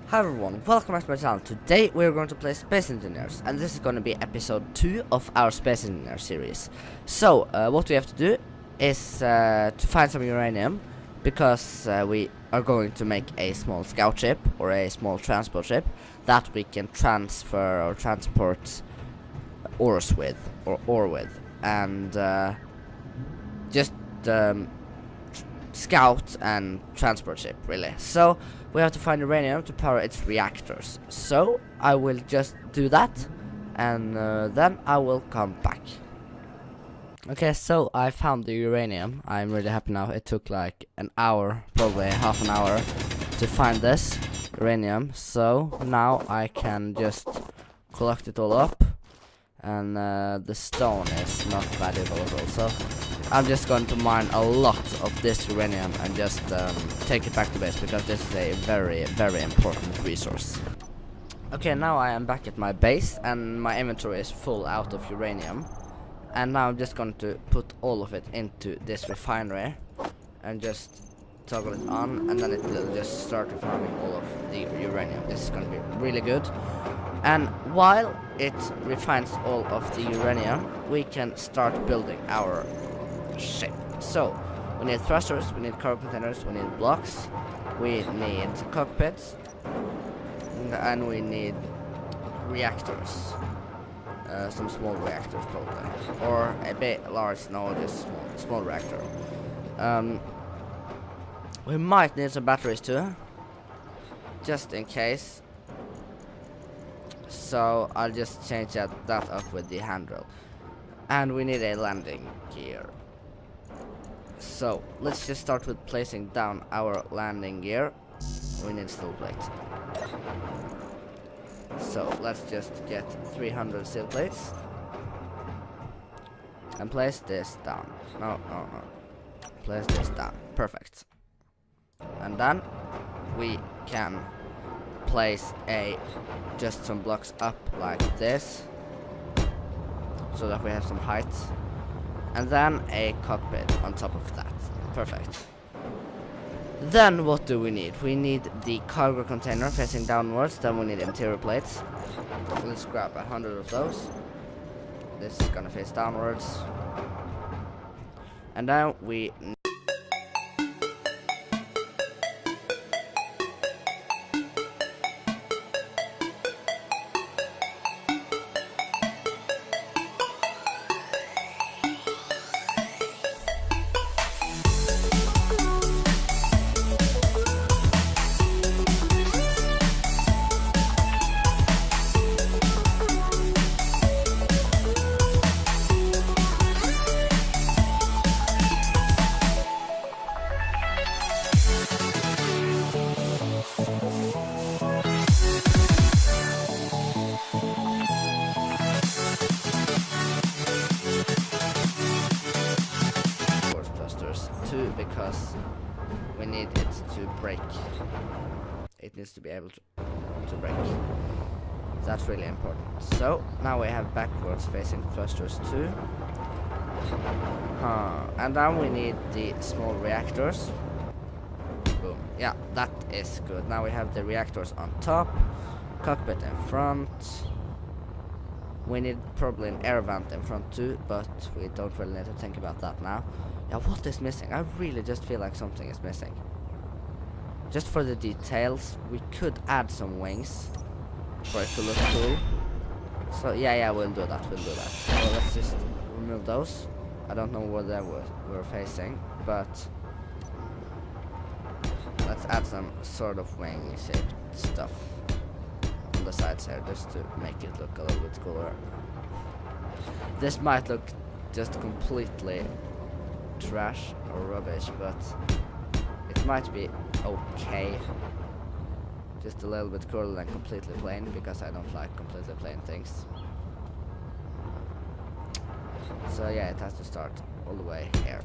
Hi everyone, welcome back to my channel. Today we're going to play Space Engineers, and this is going to be episode 2 of our Space Engineer series. So, what we have to do is to find some uranium, because we are going to make a small scout ship, or a small transport ship, that we can transfer or transport ores with, or ore with, and just scout and transport ship, really. So we have to find uranium to power its reactors. So I will just do that, and then I will come back. Okay, so I found the uranium. I'm really happy now. It took like an hour, probably half an hour, to find this uranium. So now I can just collect it all up, and the stone is not valuable at all. So I'm just going to mine a lot of this uranium and just take it back to base, because this is a very, very important resource. Okay, now I am back at my base, and my inventory is full out of uranium. And now I'm just going to put all of it into this refinery and just toggle it on, and then it will just start refining all of the uranium. This is going to be really good. And while it refines all of the uranium, we can start building our ship. So we need thrusters, we need cargo containers, we need blocks, we need cockpits, and we need reactors. Some small reactors probably, or a bit large, no, just small reactor. We might need some batteries too, just in case. So I'll just change that up with the handrail. And we need a landing gear. So let's just start with placing down our landing gear. We need steel plates. So let's just get 300 steel plates and place this down. No. Place this down. Perfect. And then we can place just some blocks up like this, so that we have some height, and then a cockpit on top of that. Perfect. Then what do we need? We need the cargo container facing downwards. Then we need interior plates. Let's grab 100 of those. This is gonna face downwards, and then we too, because we need it to break. It needs to be able to break. That's really important. So now we have backwards facing thrusters too. And then we need the small reactors. Boom. Yeah, that is good. Now we have the reactors on top, cockpit in front. We need probably an air vent in front too, but we don't really need to think about that now. Yeah, what is missing? I really just feel like something is missing. Just for the details, we could add some wings for it to look cool. So yeah, we'll do that. So let's just remove those. I don't know what they were facing, but let's add some sort of wing-shaped stuff on the sides here, just to make it look a little bit cooler. This might look just completely trash or rubbish, but it might be okay. Just a little bit cooler than completely plain, because I don't like completely plain things. So yeah, it has to start all the way here.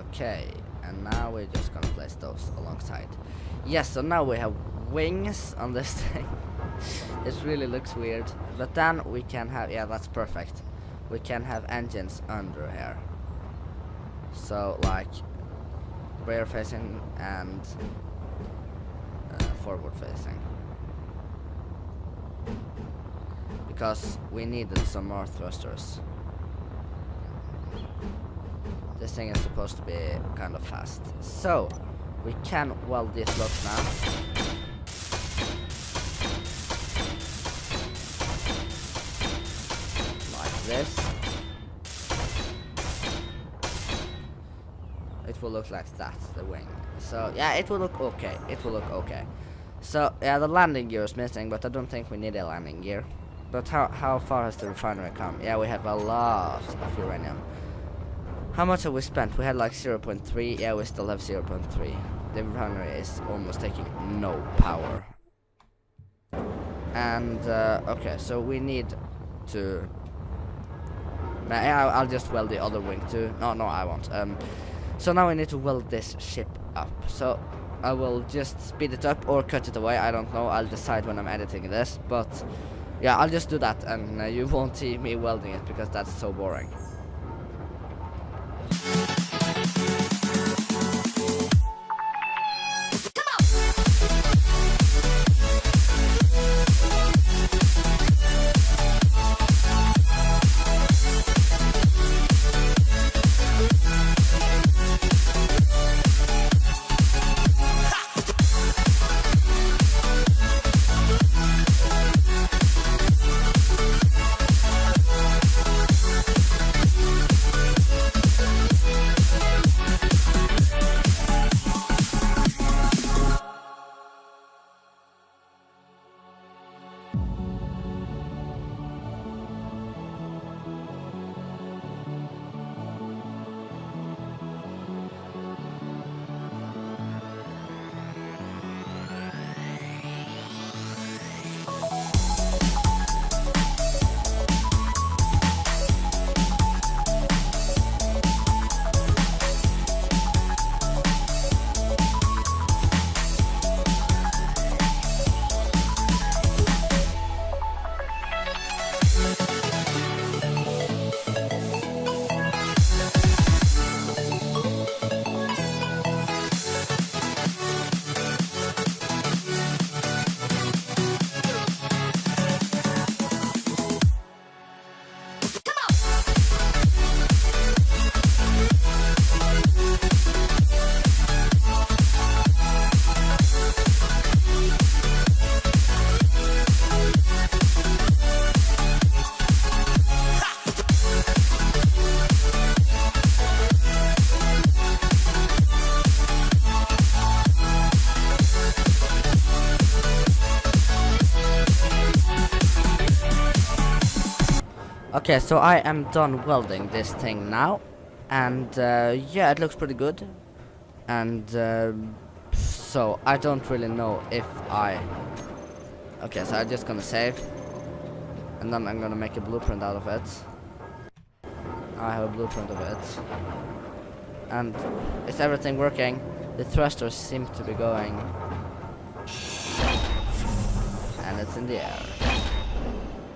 Okay, and now we're just gonna place those alongside. Yes, so now we have wings on this thing. This really looks weird. But then we can have, yeah, that's perfect. We can have engines under here. So like rear facing and forward facing. Because we needed some more thrusters. This thing is supposed to be kind of fast. So we can weld these blocks now. Like this. It will look like that, the wing. So yeah, it will look okay. It will look okay. So yeah, the landing gear is missing, but I don't think we need a landing gear. But how far has the refinery come? Yeah, we have a lot of uranium. How much have we spent? We had like 0.3. Yeah, we still have 0.3. The refinery is almost taking no power. And okay, so we need to. I'll just weld the other wing too. No, I won't. So now we need to weld this ship up. So I will just speed it up or cut it away. I don't know. I'll decide when I'm editing this. But yeah, I'll just do that, and you won't see me welding it because that's so boring. Okay, so I am done welding this thing now, and yeah, it looks pretty good. And so I don't really know if I. Okay, so I'm just gonna save, and then I'm gonna make a blueprint out of it. I have a blueprint of it, and is everything working? The thrusters seem to be going, and it's in the air.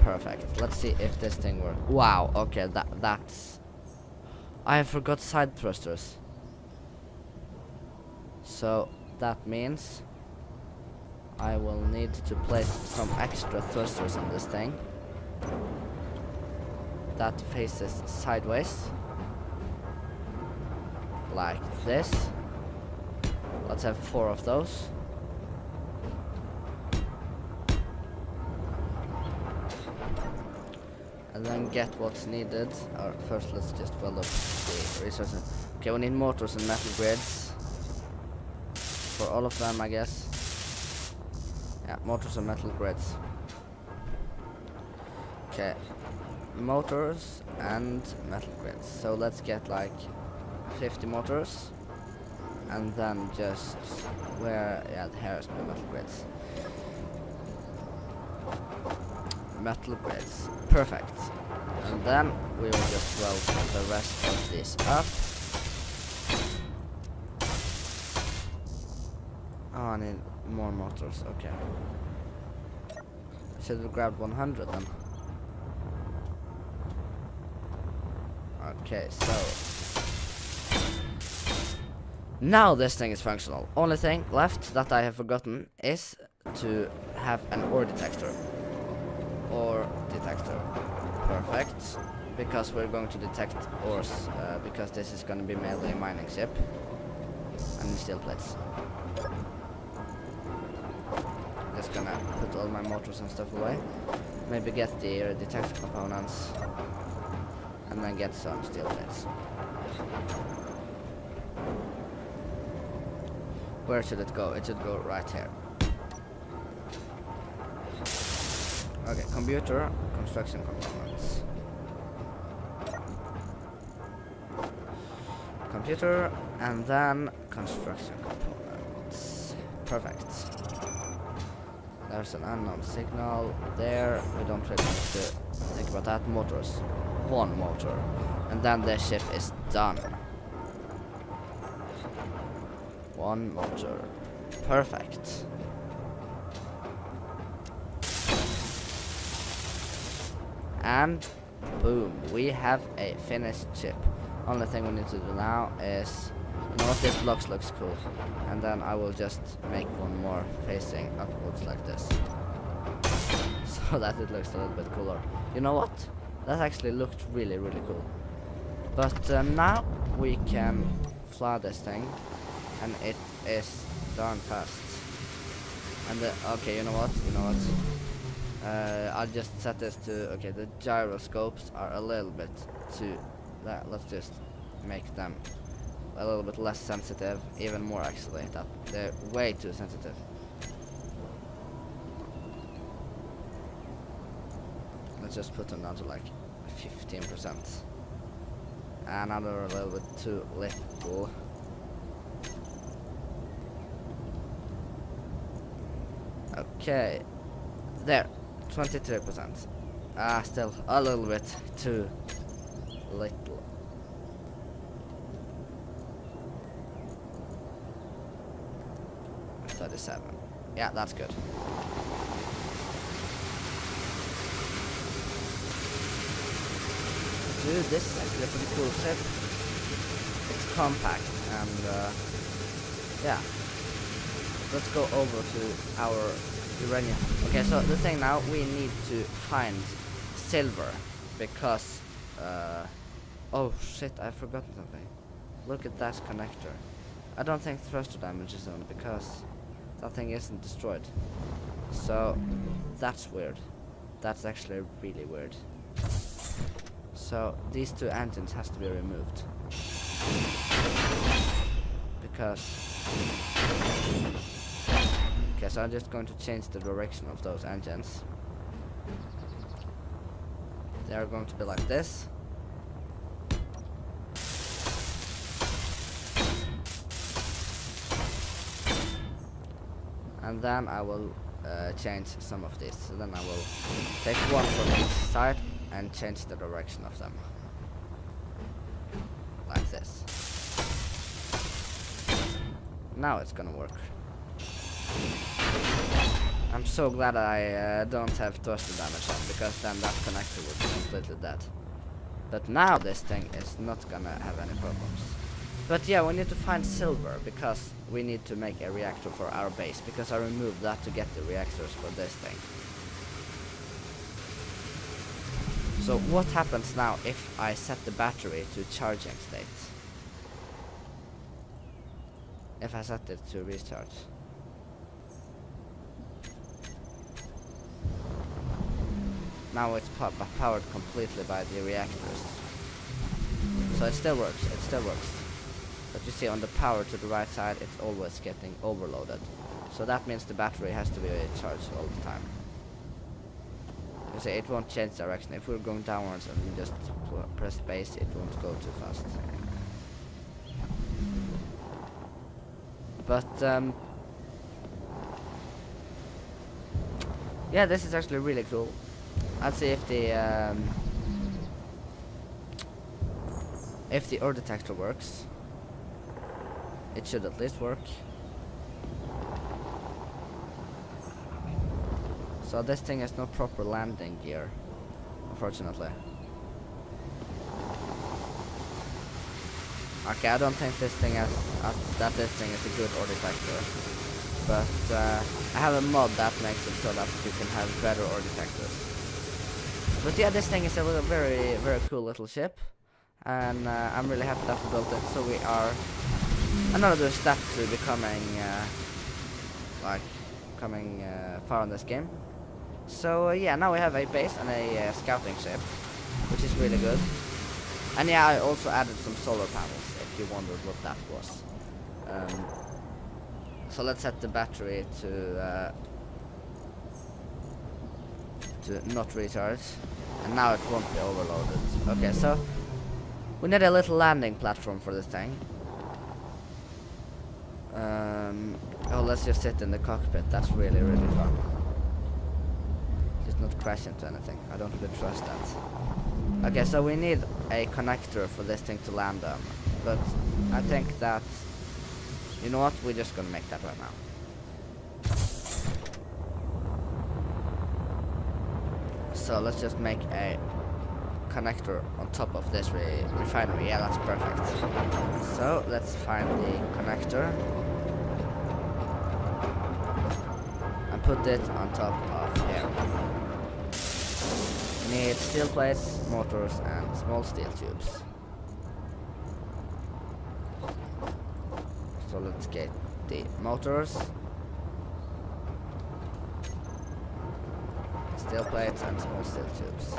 Perfect. Let's see if this thing works. Wow. Okay, that's. I forgot side thrusters. So that means I will need to place some extra thrusters on this thing. That faces sideways, like this. Let's have 4 of those. And then get what's needed. Or first, let's just weld up the resources. Okay, we need motors and metal grids for all of them, I guess. Yeah, motors and metal grids. Okay, motors and metal grids. So let's get like 50 motors, and then just here's the metal grids. Metal grids. Perfect. And then we will just weld the rest of this up. Oh, I need more motors. Okay. should have grabbed 100 then. Okay, so now this thing is functional. Only thing left that I have forgotten is to have an ore detector. Ore detector. Perfect. Because we're going to detect ores, because this is going to be mainly a mining ship. And steel plates. Just gonna put all my motors and stuff away. Maybe get the detector components. And then get some steel plates. Where should it go? It should go right here. Okay, computer, construction components. Computer, and then construction components. Perfect. There's an unknown signal there. We don't really need to think about that. Motors. One motor. And then the ship is done. One motor. Perfect. And boom, we have a finished ship. Only thing we need to do now is, you know what, this blocks looks cool. And then I will just make one more facing upwards like this. So that it looks a little bit cooler. You know what? That actually looked really, really cool. But now we can fly this thing. And it is darn fast. And okay, you know what? I'll just set this to, okay, the gyroscopes are a little bit too, let's just make them a little bit less sensitive, even more actually, that they're way too sensitive. Let's just put them down to like 15%. Another a little bit too little. Okay, there, 23%. Still a little bit too little. $37. Yeah, that's good. Dude, this is actually a pretty cool ship. It's compact and yeah. Let's go over to our uranium. Okay, so the thing now, we need to find silver because oh shit, I've forgotten something. Look at that connector. I don't think thruster damage is on because that thing isn't destroyed. So that's weird. That's actually really weird. So these two engines has to be removed because okay, so I'm just going to change the direction of those engines. They are going to be like this. And then I will change some of these. So then I will take one from each side and change the direction of them. Like this. Now it's gonna work. I'm so glad I don't have thruster damage on, because then that connector would be completely dead. But now this thing is not gonna have any problems. But yeah, we need to find silver, because we need to make a reactor for our base, because I removed that to get the reactors for this thing. So what happens now if I set the battery to charging state? If I set it to recharge. Now it's powered completely by the reactors. So it still works, But you see, on the power to the right side, it's always getting overloaded. So that means the battery has to be charged all the time. You see, it won't change direction. If we're going downwards and we just press space, it won't go too fast. But yeah, this is actually really cool. Let's see if the ore detector works. It should at least work. So this thing has no proper landing gear, unfortunately. Okay, I don't think this thing has that this thing is a good ore detector, but I have a mod that makes it so that you can have better ore detectors. But yeah, this thing is a very cool little ship, and I'm really happy that we built it. So we are another step to becoming far in this game. So yeah, now we have a base and a scouting ship, which is really good. And yeah, I also added some solar panels, if you wondered what that was. So let's set the battery to not recharge, and now it won't be overloaded. Okay, so we need a little landing platform for this thing. Oh, let's just sit in the cockpit. That's really fun. Just not crash into anything. I don't really trust that. Okay, so we need a connector for this thing to land on, but I think that, you know what, we're just gonna make that right now. So let's just make a connector on top of this refinery. Yeah, that's perfect. So let's find the connector and put it on top of here. We need steel plates, motors, and small steel tubes. So let's get the motors, steel plates, and small steel tubes.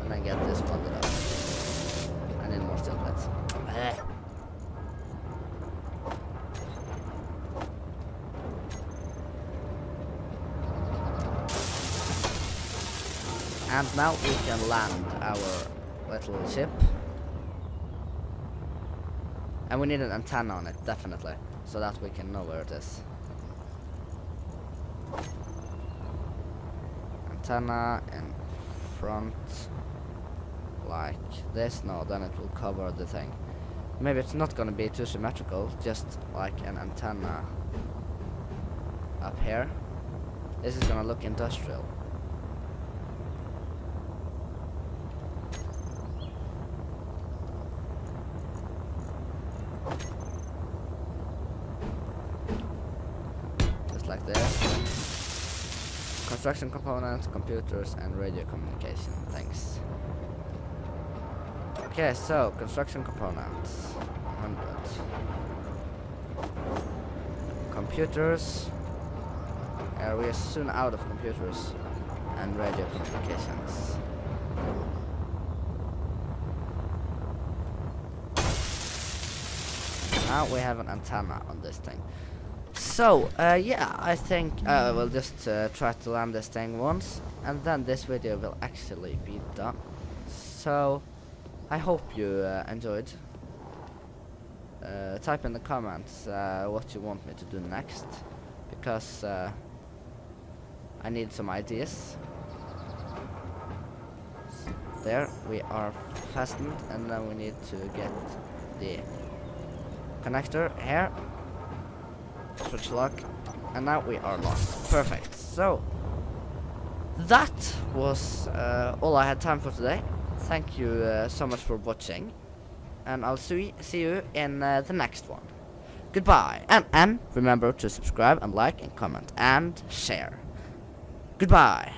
And then get this welded up. I need more steel plates. And now we can land our little ship. And we need an antenna on it, definitely, so that we can know where it is. Antenna in front, like this. No, then it will cover the thing. Maybe it's not gonna be too symmetrical, just like an antenna up here. This is gonna look industrial. Like this. Construction components, computers, and radio communication. Thanks. Okay, so construction components. 100. Computers. We are soon out of computers and radio communications. Now we have an antenna on this thing. So, yeah, I think I will just try to land this thing once, and then this video will actually be done. So, I hope you enjoyed. Type in the comments what you want me to do next, because I need some ideas. There, we are fastened, and then we need to get the connector here. Switch lock, and now we are locked. Perfect. So that was all I had time for today. Thank you so much for watching, and I'll see you in the next one. Goodbye, and remember to subscribe and like and comment and share. Goodbye.